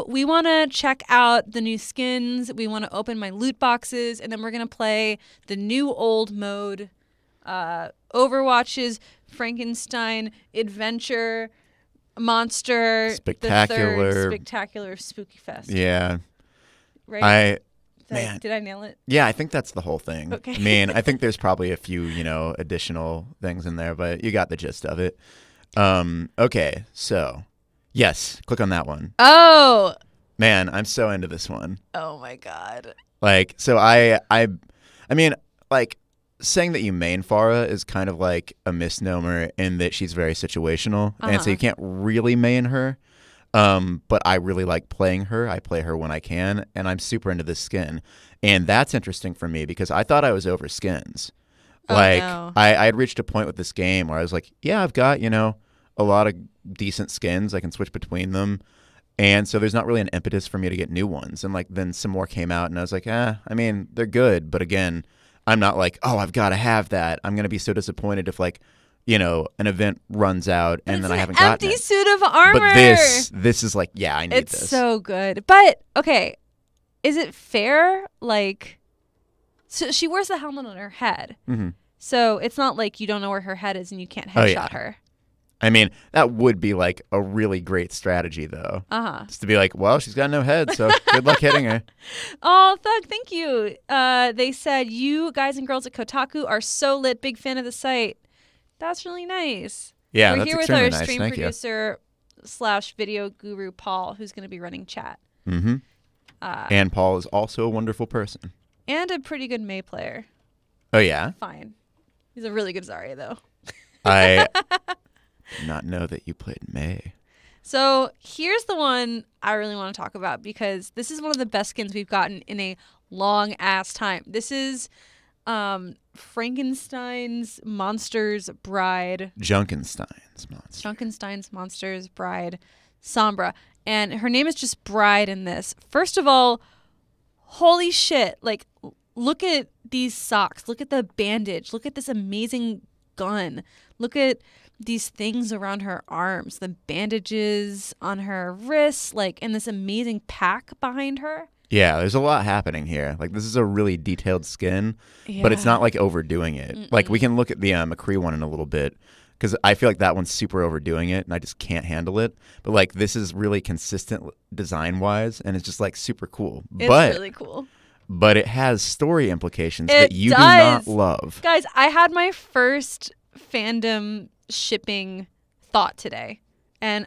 We want to check out the new skins. We want to open my loot boxes, and then we're going to play the new old mode, Overwatch's Frankenstein Adventure Monster Spectacular. the third Spectacular Spooky Fest. Yeah. Right? Man. Did I nail it? Yeah, I think that's the whole thing. Okay. I mean, I think there's probably a few, additional things in there, but you got the gist of it. Okay, so yes, click on that one. Oh. Man, I'm so into this one. Oh my God. Like, so I mean, like, saying that you main Farah is kind of like a misnomer in that she's very situational, and so you can't really main her. But I really like playing her. I play her when I can, and I'm super into this skin. And that's interesting for me because I thought I was over skins. I had reached a point with this game where I was like, yeah, I've got, a lot of decent skins. I can switch between them. And so there's not really an impetus for me to get new ones. And then some more came out, and I was like, I mean, they're good. But again, I'm not like, oh, I've got to have that. I'm going to be so disappointed if an event runs out and then I haven't gotten it. Empty suit of armor. But this is like, yeah, I need this. It's so good. But okay, is it fair? Like, so she wears the helmet on her head. Mm-hmm. So it's not like you don't know where her head is and you can't headshot her. I mean, that would be like a really great strategy, though. Just to be like, well, she's got no head, so good luck hitting her. Oh, Thug, thank you. They said, you guys and girls at Kotaku are so lit. Big fan of the site. That's really nice. Yeah, We're that's here with extremely our nice. stream Thank producer / video guru, Paul, who's going to be running chat. Mm-hmm. And Paul is also a wonderful person. And a pretty good May player. Oh, yeah? Fine. He's a really good Zarya, though. I did not know that you played May. So here's the one I really want to talk about because this is one of the best skins we've gotten in a long-ass time. This is Frankenstein's Monster's Bride. Junkenstein's Monster's Bride, Sombra. And her name is just Bride in this. First of all, holy shit. Like, look at these socks. Look at the bandage. Look at this amazing gun. Look at these things around her arms. The bandages on her wrists. Like, and this amazing pack behind her. Yeah, there's a lot happening here. Like, this is a really detailed skin, but it's not, like, overdoing it. Mm-mm. Like, we can look at the McCree one in a little bit, because I feel like that one's super overdoing it, and I just can't handle it. But, like, this is really consistent design-wise, and it's just, like, super cool. It's really cool. But it has story implications that you do not love. Guys, I had my first fandom shipping thought today. And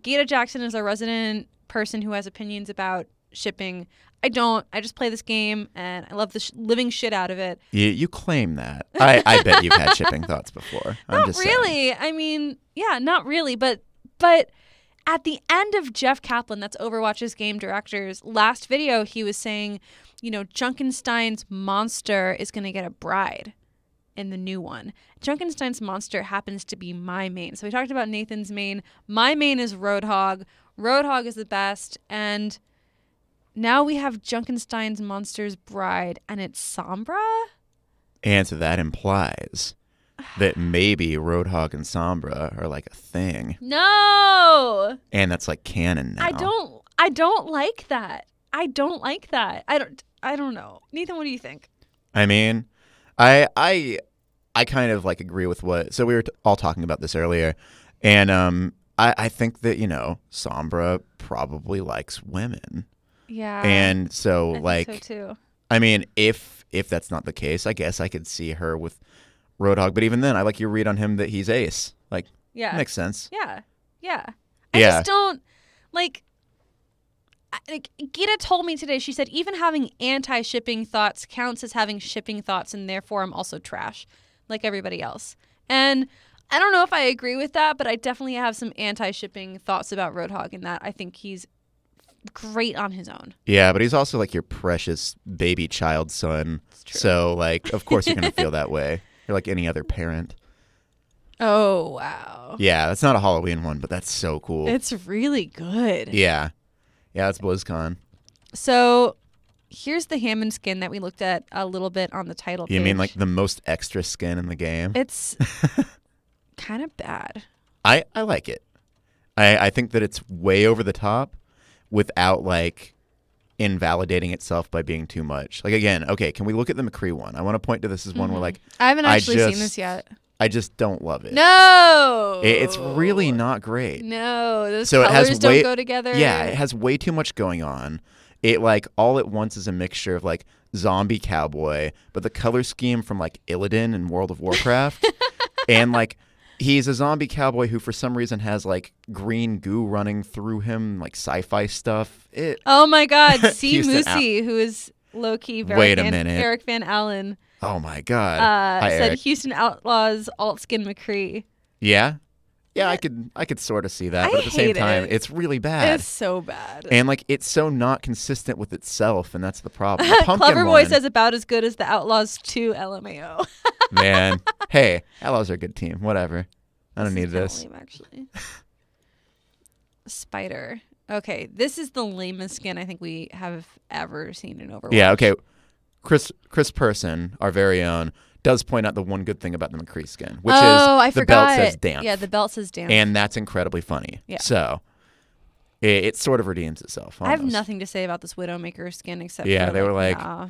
Gita Jackson is a resident person who has opinions about shipping. I don't. I just play this game and I love the living shit out of it. You claim that. I bet you've had shipping thoughts before. Not really. I mean, yeah, not really. But at the end of Jeff Kaplan, that's Overwatch's game director's last video, he was saying, Junkenstein's Monster is going to get a bride in the new one. Junkenstein's Monster happens to be my main. So we talked about Nathan's main. My main is Roadhog. Roadhog is the best. And now we have Junkenstein's Monster's Bride, and it's Sombra? And so that implies that maybe Roadhog and Sombra are like a thing. No! And that's like canon now. I don't like that. I don't know. Nathan, what do you think? I mean, I kind of like agree with so we were all talking about this earlier, and I think that Sombra probably likes women. Yeah. And so I think so too. I mean, if that's not the case, I guess I could see her with Roadhog. But even then, I like your read on him that he's ace. Like, yeah, makes sense. Yeah. I just don't like. Gita told me today, she said, even having anti-shipping thoughts counts as having shipping thoughts, and therefore I'm also trash, like everybody else. And I don't know if I agree with that, but I definitely have some anti-shipping thoughts about Roadhog in that I think he's great on his own. Yeah, but he's also like your precious baby child son. So, like, of course you're going to feel that way. You're like any other parent. Oh, wow. Yeah, that's not a Halloween one, but that's so cool. It's really good. Yeah. Yeah, it's BlizzCon. So here's the Hammond skin that we looked at a little bit on the title page. You mean like the most extra skin in the game? It's kind of bad. I like it. I think that it's way over the top without like invalidating itself by being too much. Like again, okay, can we look at the McCree one? I want to point to this as one where like I haven't actually seen this yet. I just don't love it. No, it's really not great. No, those so colors it has don't go together. Yeah, it has way too much going on. It like all at once is a mixture of like zombie cowboy, but the color scheme from like Illidan in World of Warcraft, and like he's a zombie cowboy who for some reason has like green goo running through him, like sci-fi stuff. Oh my God, see Moosey, who is low-key Wait a minute. Eric Van Allen. Oh my God. Said Eric. Houston Outlaws alt skin McCree. Yeah? Yeah, I could sort of see that, but at the same time, it's really bad. It's so bad. And like it's so not consistent with itself, and that's the problem. Clever Boy says about as good as the Outlaws 2 LMAO. Man, hey, Outlaws are a good team. Whatever. I don't need this. Lame, actually. Spider. Okay, this is the lamest skin I think we have ever seen in Overwatch. Yeah. Okay. Chris Person, our very own, does point out the one good thing about the McCree skin, which is the belt says damp. Yeah, the belt says damp. And that's incredibly funny. Yeah. So it sort of redeems itself. Almost. I have nothing to say about this Widowmaker skin except for they were like, nah.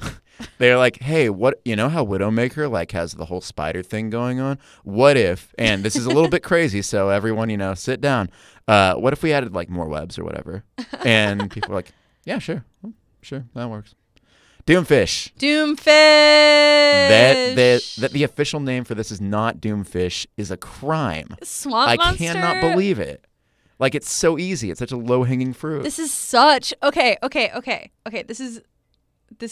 they were like, hey, what, you know how Widowmaker like has the whole spider thing going on? What if, and this is a little bit crazy, so everyone, sit down. What if we added like more webs or whatever? And people were like, yeah, sure, that works. Doomfish. That the official name for this is not Doomfish is a crime. Swamp monster? I cannot believe it. Like it's so easy. It's such a low-hanging fruit. This is such okay. This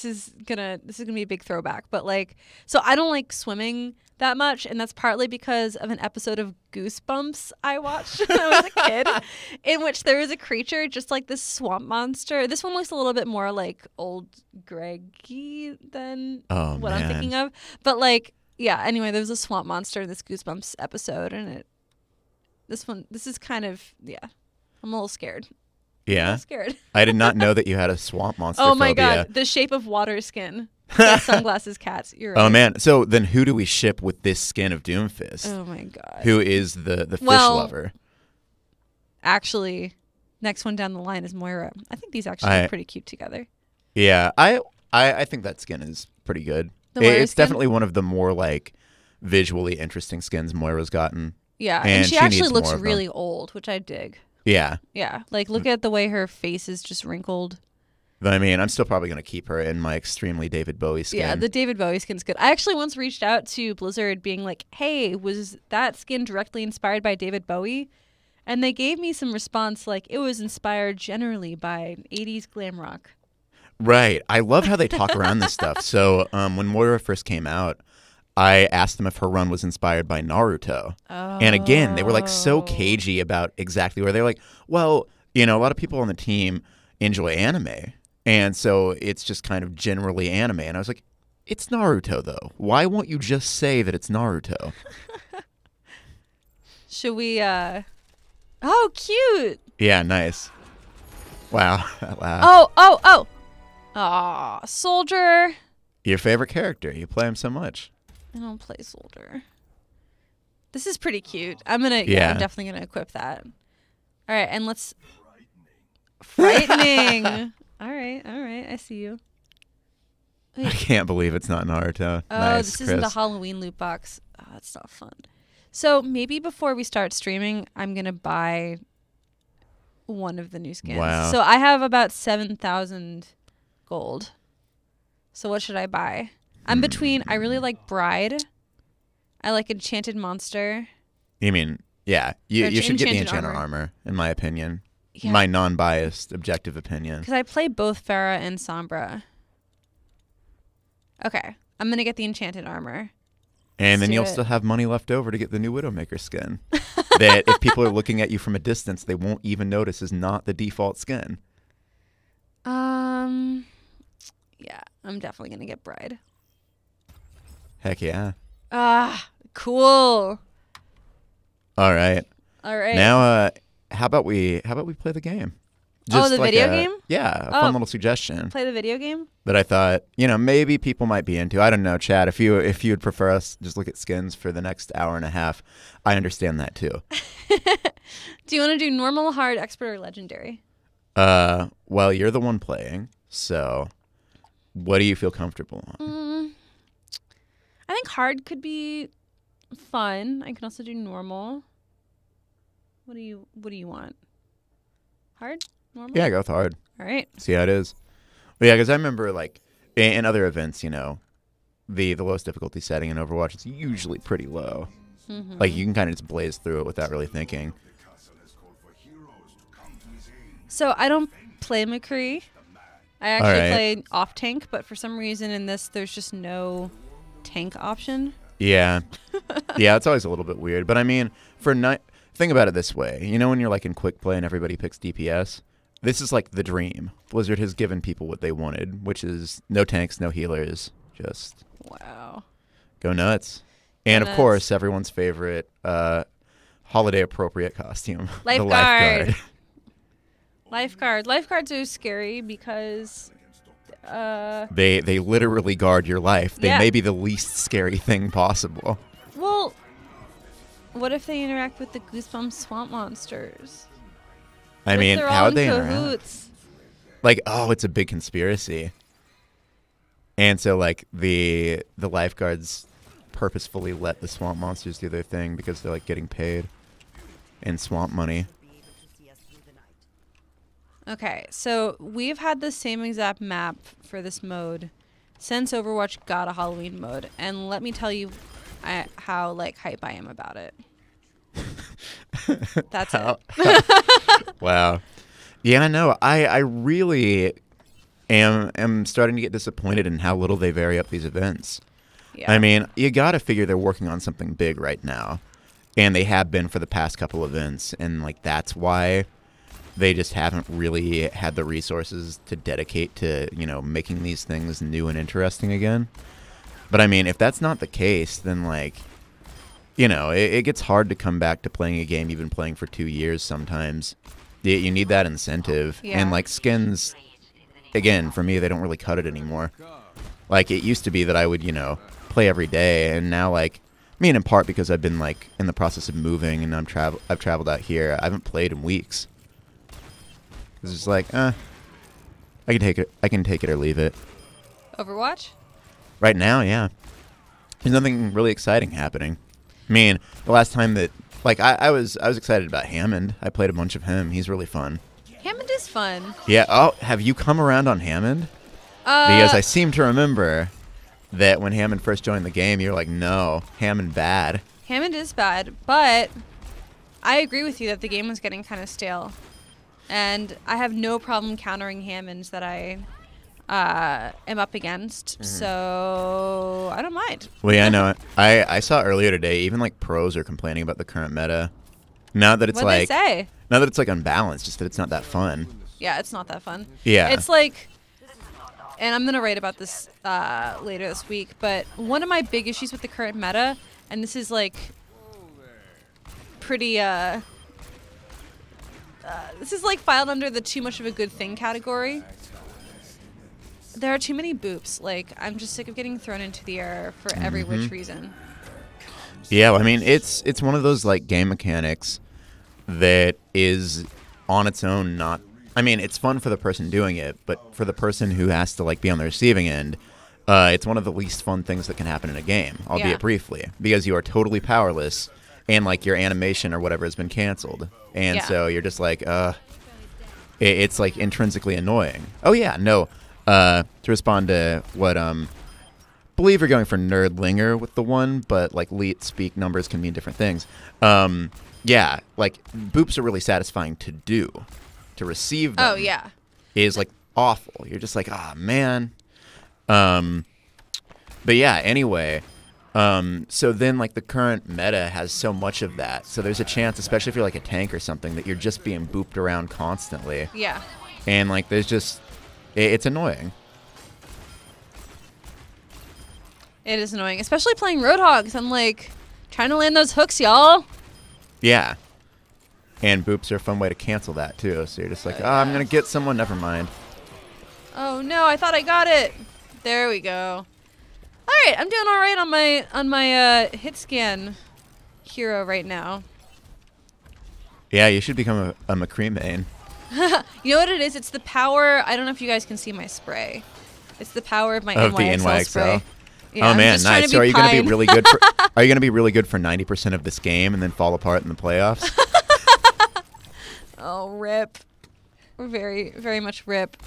is gonna be a big throwback, but like, so I don't like swimming that much, and that's partly because of an episode of Goosebumps I watched when I was a kid, in which there was a creature just like this swamp monster. This one looks a little bit more like old Greggy than what I'm thinking of, but like, yeah. Anyway, there was a swamp monster in this Goosebumps episode, and this is kind of, yeah. I'm a little scared. Yeah? I'm scared. I did not know that you had a swamp monster Oh my phobia. God. The shape of water skin. Like sunglasses cats. You're right. Oh man. So then who do we ship with this skin of Doomfist? Oh my God. Who is the fish lover? Actually, next one down the line is Moira. I think these actually look pretty cute together. Yeah. I think that skin is pretty good. It's definitely one of the more like visually interesting skins Moira's gotten. Yeah, and she actually looks really old, which I dig. Yeah. Yeah, like look at the way her face is just wrinkled. But I mean, I'm still probably going to keep her in my extremely David Bowie skin. Yeah, the David Bowie skin's good. I actually once reached out to Blizzard being like, hey, was that skin directly inspired by David Bowie? And they gave me some response like, it was inspired generally by 80s glam rock. Right. I love how they talk around this stuff. So when Moira first came out, I asked them if her run was inspired by Naruto. Oh. And again, they were like so cagey about exactly where they're like, well, a lot of people on the team enjoy anime. And so it's just kind of generally anime. And I was like, it's Naruto though. Why won't you just say that it's Naruto? Should we, oh, cute. Yeah, nice. Wow. Oh. Aw, Soldier. Your favorite character. You play him so much. I don't play Soldier. This is pretty cute. I'm definitely gonna equip that. All right, and let's. Frightening. All right. I see you. Wait. I can't believe it's not Naruto. Oh, nice, this Chris. isn't the Halloween loot box. Oh, that's not fun. So maybe before we start streaming, I'm gonna buy one of the new skins. Wow. So I have about 7,000 gold. So what should I buy? I'm between, I really like Bride. I like Enchanted Monster. You mean, yeah. You should get the Enchanted Armor, in my opinion. Yeah. My non-biased, objective opinion. Because I play both Pharah and Sombra. Okay. I'm going to get the Enchanted Armor. And then you'll still have money left over to get the new Widowmaker skin. That if people are looking at you from a distance, they won't even notice is not the default skin. Yeah, I'm definitely going to get Bride. Heck yeah. Cool. All right. All Now, how about we play the game? Just the video game? Yeah, a fun little suggestion. Play the video game? That I thought, maybe people might be into. I don't know, Chad. If you would prefer us just look at skins for the next hour and a half, I understand that too. Do you want to do normal, hard, expert, or legendary? Well, you're the one playing, so what do you feel comfortable on? I think hard could be fun. I can also do normal. What do you want? Hard? Normal? Yeah, go with hard. All right. See how it is. Well, yeah, because I remember like in other events, you know, the lowest difficulty setting in Overwatch is usually pretty low. Mm-hmm. Like you can kind of just blaze through it without really thinking. So I don't play McCree. I actually play off tank, but for some reason in this, there's just no tank option. Yeah. Yeah, it's always a little bit weird. But I mean, think about it this way. You know when you're like in quick play and everybody picks DPS? This is like the dream. Blizzard has given people what they wanted, which is no tanks, no healers. Just wow. Go nuts. And of course, everyone's favorite holiday appropriate costume. Lifeguard. The lifeguard. Lifeguards are scary because they literally guard your life. They may be the least scary thing possible. Well, what if they interact with the Goosebumps swamp monsters? I mean, how would they interact? Cahoots? Like, oh, it's a big conspiracy. And so like the lifeguards purposefully let the swamp monsters do their thing because they're like getting paid in swamp money. Okay, so we've had the same exact map for this mode since Overwatch got a Halloween mode, and let me tell you how like hype I am about it. That's it. Wow. Yeah, no, I really am starting to get disappointed in how little they vary up these events. Yeah. I mean, you got to figure they're working on something big right now, and they have been for the past couple events, and like that's why they just haven't really had the resources to dedicate to, you know, making these things new and interesting again. But I mean, if that's not the case, then like, you know, it gets hard to come back to playing a game you've been playing for 2 years sometimes. You need that incentive. Yeah. And like skins, again, for me, they don't really cut it anymore. Like it used to be that I would, you know, play every day, and now like, I mean, in part because I've been like in the process of moving and I've traveled out here. I haven't played in weeks. It's just like, I can take it or leave it. Overwatch? Right now, yeah. There's nothing really exciting happening. I mean, the last time that, like, I was excited about Hammond. I played a bunch of him. He's really fun. Hammond is fun. Yeah. Oh, have you come around on Hammond? Because I seem to remember that when Hammond first joined the game, you were like, no, Hammond bad. Hammond is bad, but I agree with you that the game was getting kind of stale. And I have no problem countering Hammonds that I am up against, so I don't mind. Well, yeah, I know. I saw earlier today, even like pros are complaining about the current meta. Not that it's What'd they say? Not that it's like unbalanced, just that it's not that fun. Yeah, it's not that fun. Yeah. It's like, and I'm going to write about this later this week, but one of my big issues with the current meta, and this is like pretty, this is like filed under the too much of a good thing category. There are too many boops. Like, I'm just sick of getting thrown into the air for every which reason. Yeah, well, I mean, it's one of those like game mechanics that is on its own not. I mean, it's fun for the person doing it, but for the person who has to like be on the receiving end, it's one of the least fun things that can happen in a game, albeit briefly, because you are totally powerless and like your animation or whatever has been canceled, and so you're just like, it's like intrinsically annoying. Oh yeah, no. To respond to what believe you're going for nerdlinger with the one, but like leet speak numbers can mean different things. Yeah, like boops are really satisfying to do. To receive them is like awful. You're just like, man. But yeah, anyway, so then like the current meta has so much of that. So there's a chance, especially if you're like a tank or something, that you're just being booped around constantly. Yeah. And like there's just it's annoying. It is annoying, especially playing Roadhogs. I'm like trying to land those hooks, y'all. Yeah. And boops are a fun way to cancel that too. So you're just like, I'm gonna get someone. Never mind. Oh no, I thought I got it. There we go. All right, I'm doing all right on my hit scan hero right now. Yeah, you should become a McCree main. You know what it is? It's the power. I don't know if you guys can see my spray. It's the power of my Of the NYXL spray. NYXL. Yeah, Oh I'm man, just trying nice. to So be are you going to be Pine. really good? Are you going to be really good for 90% of this game and then fall apart in the playoffs? Oh, rip. Very, very much rip.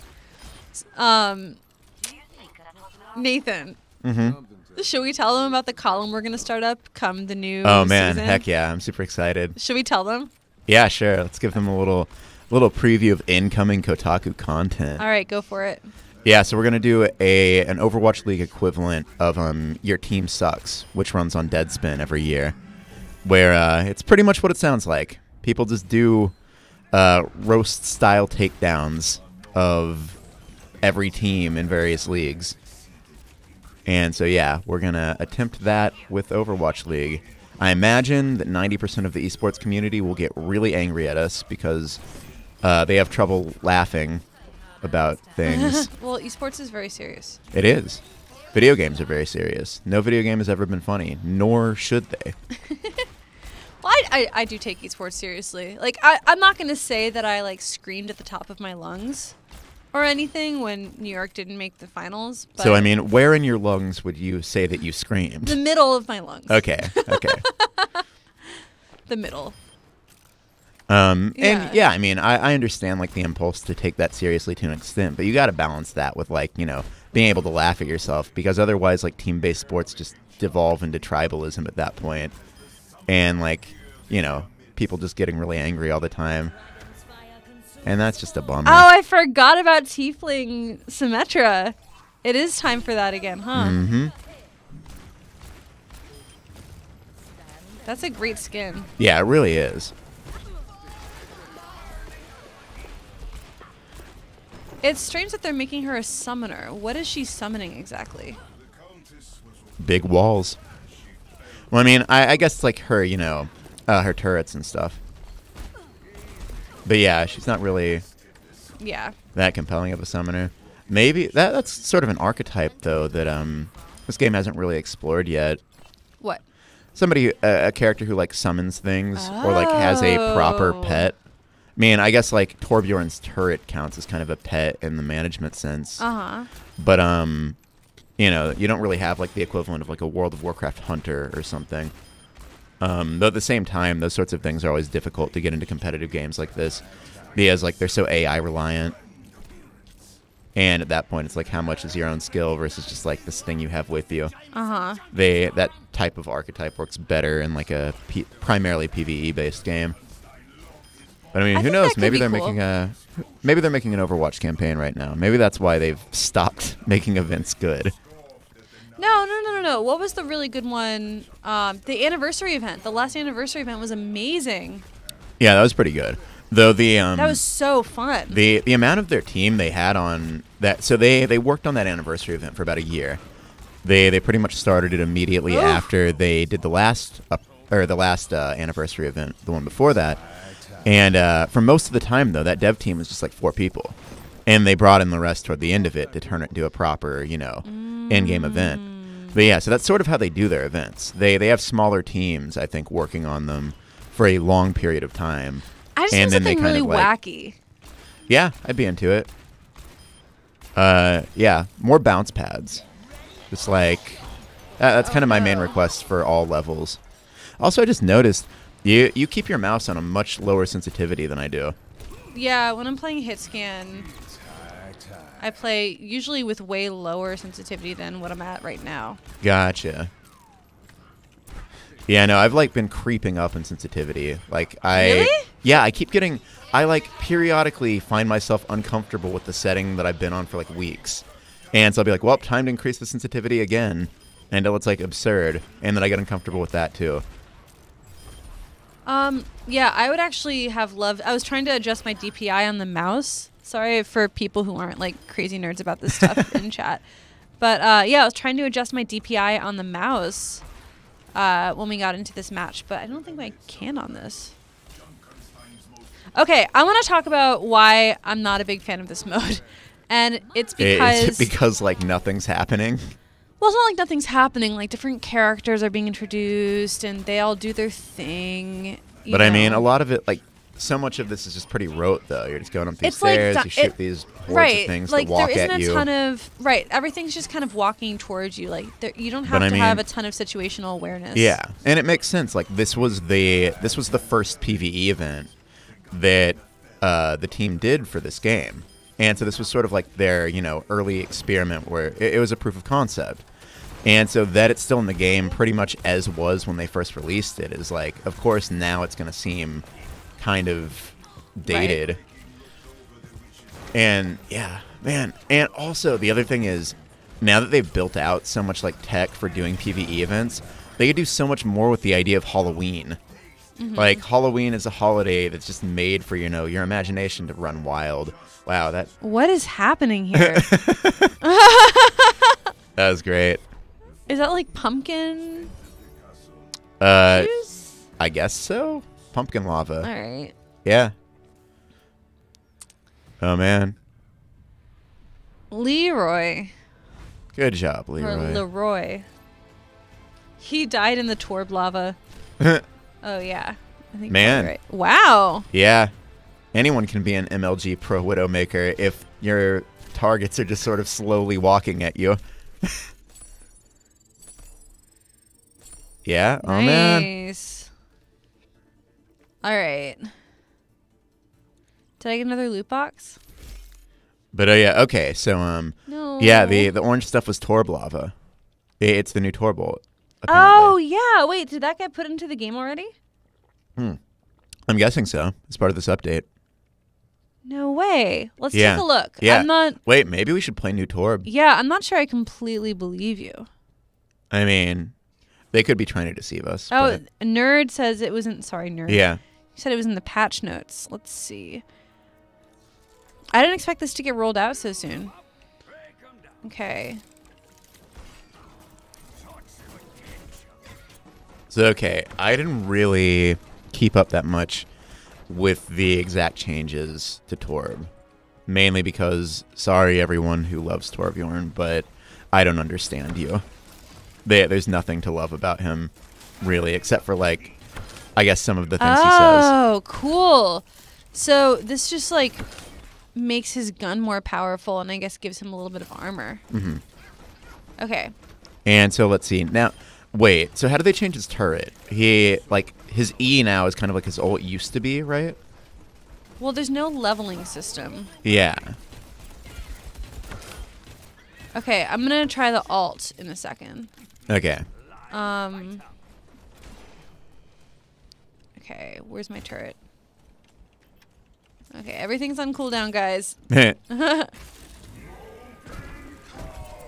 Nathan. Mm-hmm. Should we tell them about the column we're going to start up come the new Oh man, season? heck yeah! I'm super excited. Should we tell them? Yeah, sure. Let's give them a little preview of incoming Kotaku content. All right, go for it. Yeah, so we're gonna do an Overwatch League equivalent of Your Team Sucks, which runs on Deadspin every year, where it's pretty much what it sounds like. People just do roast style takedowns of every team in various leagues. And so yeah, we're gonna attempt that with Overwatch League. I imagine that 90% of the esports community will get really angry at us because they have trouble laughing about things. Well, esports is very serious. It is. Video games are very serious. No video game has ever been funny, nor should they. Well, I do take esports seriously. Like, I'm not going to say that I, like, screamed at the top of my lungs or anything when New York didn't make the finals. But So, I mean, where in your lungs would you say that you screamed? the middle of my lungs. Okay. The middle. And yeah, I mean, I understand like the impulse to take that seriously to an extent, but you got to balance that with like, being able to laugh at yourself, because otherwise like team-based sports just devolve into tribalism at that point. And like, people just getting really angry all the time. And that's just a bummer. Oh, I forgot about Tiefling Symmetra. It is time for that again, huh? Mm-hmm. That's a great skin. Yeah, it really is. It's strange that they're making her a summoner. What is she summoning exactly? Big walls. Well, I mean, I guess it's like her, her turrets and stuff. But yeah, she's not really that compelling of a summoner. Maybe that's sort of an archetype, though, that this game hasn't really explored yet. What? Somebody, a character who like summons things or like has a proper pet. I mean, I guess like Torbjorn's turret counts as kind of a pet in the management sense. Uh-huh. But you don't really have like the equivalent of like a World of Warcraft hunter or something. Though at the same time, those sorts of things are always difficult to get into competitive games like this, because like they're so AI reliant. And at that point, it's like how much is your own skill versus just like this thing you have with you. Uh-huh. That type of archetype works better in like a primarily PvE based game. But I mean, who knows? Maybe they're making an Overwatch campaign right now. Maybe that's why they've stopped making events good. No. What was the really good one? The anniversary event. The last anniversary event was amazing. Yeah, that was pretty good. Though that was so fun. The amount of their team they had on that, so they worked on that anniversary event for about a year. They pretty much started it immediately after they did the last anniversary event, the one before that. And for most of the time, though, that dev team was just like 4 people. And they brought in the rest toward the end of it to turn it into a proper, in-game event. But yeah, so that's sort of how they do their events. They have smaller teams, I think, working on them for a long period of time. I just want something really wacky. Yeah, I'd be into it. Yeah, more bounce pads. Just like, that's kind of my main request for all levels. Also, I just noticed you keep your mouse on a much lower sensitivity than I do. Yeah, when I'm playing hit scan, I play usually with way lower sensitivity than what I'm at right now. Gotcha. Yeah, no, I've like been creeping up in sensitivity. Like Really? Yeah, I like periodically find myself uncomfortable with the setting that I've been on for like weeks. And so I'll be like, well, time to increase the sensitivity again until it's like absurd. And then I get uncomfortable with that too. Yeah, I would actually have loved... I was trying to adjust my DPI on the mouse. Sorry for people who aren't, like, crazy nerds about this stuff in chat. But, yeah, I was trying to adjust my DPI on the mouse when we got into this match. But I don't think I can on this. Okay, I want to talk about why I'm not a big fan of this mode. And it's because... Is it because, like, nothing's happening? Well, it's not like nothing's happening. Like, different characters are being introduced, and they all do their thing. But I mean, a lot of it, like, so much of this is just pretty rote, though. You're just going up these It's like stairs, you shoot these hordes of things like that walk there isn't at you. a ton of everything's just kind of walking towards you. Like you don't have to have a ton of situational awareness. Yeah, and it makes sense. Like this was the first PvE event that the team did for this game, and so this was sort of like their early experiment where it was a proof of concept. And so that it's still in the game pretty much as was when they first released it is like, of course, now it's going to seem kind of dated. Right. And yeah, man. And also the other thing is now that they've built out so much like tech for doing PvE events, they could do so much more with the idea of Halloween. Mm-hmm. Like Halloween is a holiday that's just made for, your imagination to run wild. Wow, what is happening here? That was great. Is that like pumpkin juice? I guess so. Pumpkin lava. All right. Yeah. Oh, man. Leroy. Good job, Leroy. Or Leroy. He died in the Torb lava. Oh, yeah. I think man. Right. Wow. Yeah. Anyone can be an MLG Pro Widowmaker if your targets are just sort of slowly walking at you. Yeah. Oh, man. Nice. All right. Did I get another loot box? But yeah, okay. So no. Yeah, the orange stuff was Torb lava. It's the new Torbolt. Oh yeah. Wait, did that get put into the game already? I'm guessing so. It's part of this update. No way. Let's take a look. Yeah. Wait, maybe we should play new Torb. Yeah, I'm not sure I completely believe you. I mean, they could be trying to deceive us. Oh, Nerd says it wasn't. Sorry, Nerd. Yeah. He said it was in the patch notes. Let's see. I didn't expect this to get rolled out so soon. Okay. So, okay, I didn't really keep up that much with the exact changes to Torb. Mainly because, sorry everyone who loves Torbjorn, but I don't understand you. There's nothing to love about him, really, except for, like, I guess some of the things he says. Oh, cool. So this just, like, makes his gun more powerful and I guess gives him a little bit of armor. Mm-hmm. Okay. And so let's see. Now, wait, so how do they change his turret? His E now is kind of like his ult used to be, right? Well, there's no leveling system. Yeah. Okay, I'm going to try the alt in a second. Okay. Okay, where's my turret? Okay, everything's on cooldown, guys.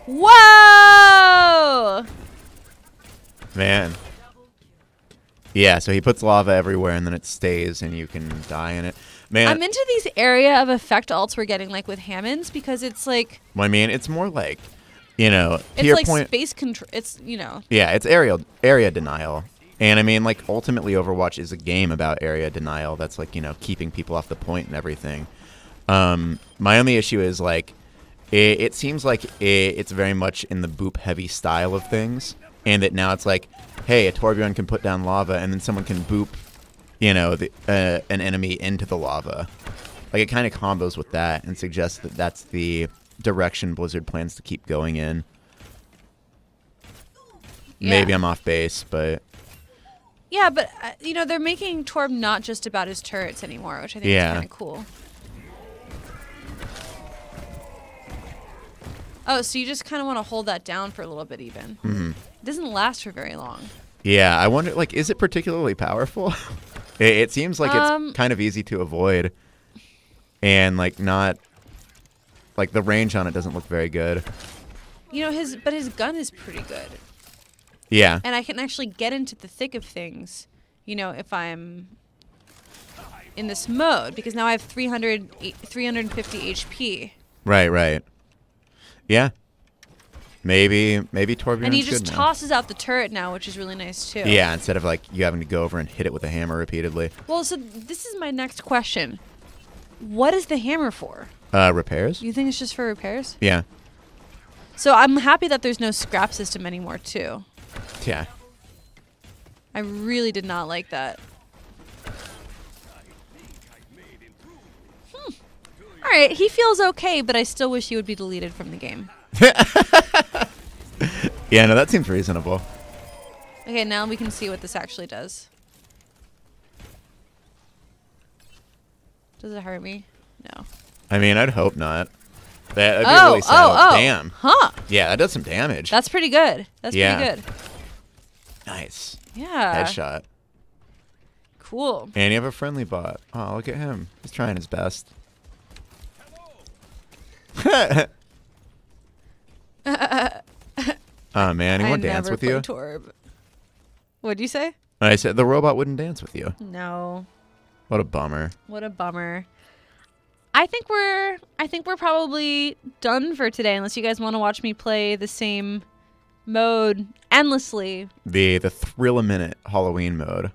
Whoa! Man. Yeah, so he puts lava everywhere and then it stays and you can die in it. Man, I'm into these area of effect alts we're getting, like with Hammonds, because it's like... Well, I mean, it's more like, to it's your like point, space control. It's, Yeah, it's area denial. And I mean, like, ultimately Overwatch is a game about area denial. That's like, keeping people off the point and everything. My only issue is, like, it seems like it's very much in the boop-heavy style of things. And that now it's like, hey, a Torbjorn can put down lava, and then someone can boop, an enemy into the lava. Like, it kind of combos with that and suggests that that's the direction Blizzard plans to keep going in. Yeah. Maybe I'm off base, but... Yeah, but, they're making Torb not just about his turrets anymore, which I think is kind of cool. Oh, so you just kind of want to hold that down for a little bit even. Mm-hmm. It doesn't last for very long. Yeah, I wonder, like, is it particularly powerful? It seems like it's kind of easy to avoid. And, like, not... Like, the range on it doesn't look very good. But his gun is pretty good. Yeah. And I can actually get into the thick of things, if I'm in this mode. Because now I have 350 HP. Right. Yeah. Maybe Torbjorn's and he just good now. tosses out the turret now, which is really nice too. Yeah, instead of like you having to go over and hit it with a hammer repeatedly. Well, so this is my next question. What is the hammer for? Repairs. You think it's just for repairs? Yeah. So I'm happy that there's no scrap system anymore too. Yeah. I really did not like that. All right, he feels okay, but I still wish he would be deleted from the game. Yeah, no, that seems reasonable. Okay, now we can see what this actually does. Does it hurt me? No. I mean, I'd hope not. That'd be really sad. Damn. Huh. Yeah, that does some damage. That's pretty good. That's pretty good. Nice. Yeah. Headshot. Cool. And you have a friendly bot. Oh, look at him. He's trying his best. Oh, man. He won't dance with you? Torb. What'd you say? I said the robot wouldn't dance with you. No. What a bummer. What a bummer. I think we're probably done for today, unless you guys want to watch me play the same mode endlessly. The thrill-a-minute Halloween mode.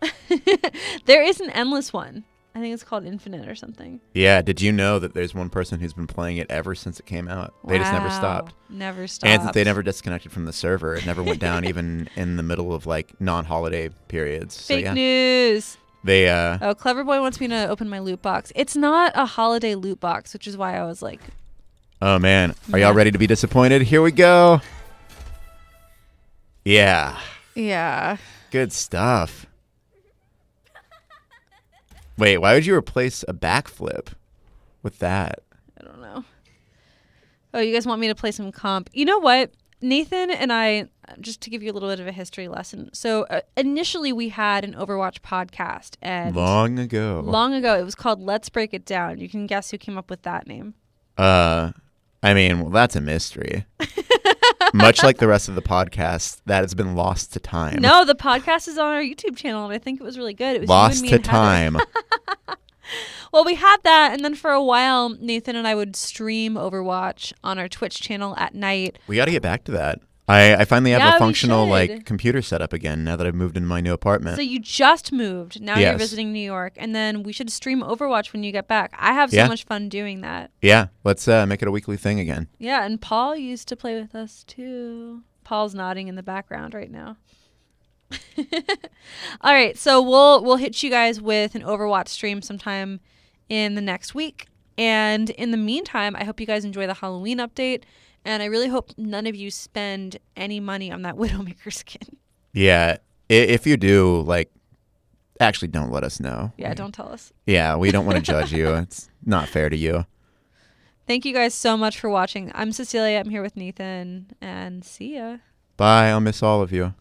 There is an endless one. I think it's called Infinite or something. Yeah, did you know that there's one person who's been playing it ever since it came out? They just never stopped. Never stopped. And they never disconnected from the server. It never went down even in the middle of like non-holiday periods. Fake news. They Oh, Clever Boy wants me to open my loot box. It's not a holiday loot box, which is why I was like, oh man, are y'all ready to be disappointed? Here we go. Yeah. Yeah. Good stuff. Wait, why would you replace a backflip with that? I don't know. Oh, you guys want me to play some comp? You know what? Nathan and I, just to give you a little bit of a history lesson. So initially we had an Overwatch podcast. And long ago. It was called Let's Break It Down. You can guess who came up with that name. I mean, well, that's a mystery. Much like the rest of the podcast, that has been lost to time. No, the podcast is on our YouTube channel, and I think it was really good. It was lost to time. Well, we had that, and then for a while, Nathan and I would stream Overwatch on our Twitch channel at night. We got to get back to that. I finally have a functional computer set up again now that I've moved into my new apartment. So you just moved. Now you're visiting New York, and then we should stream Overwatch when you get back. I have so much fun doing that. Yeah, let's make it a weekly thing again. Yeah, and Paul used to play with us too. Paul's nodding in the background right now. All right, so we'll hit you guys with an Overwatch stream sometime in the next week. And in the meantime, I hope you guys enjoy the Halloween update. And I really hope none of you spend any money on that Widowmaker skin. Yeah, if you do, like, actually don't let us know. Yeah, don't tell us. Yeah, we don't want to judge you. It's not fair to you. Thank you guys so much for watching. I'm Cecilia. I'm here with Nathan. And see ya. Bye. I'll miss all of you.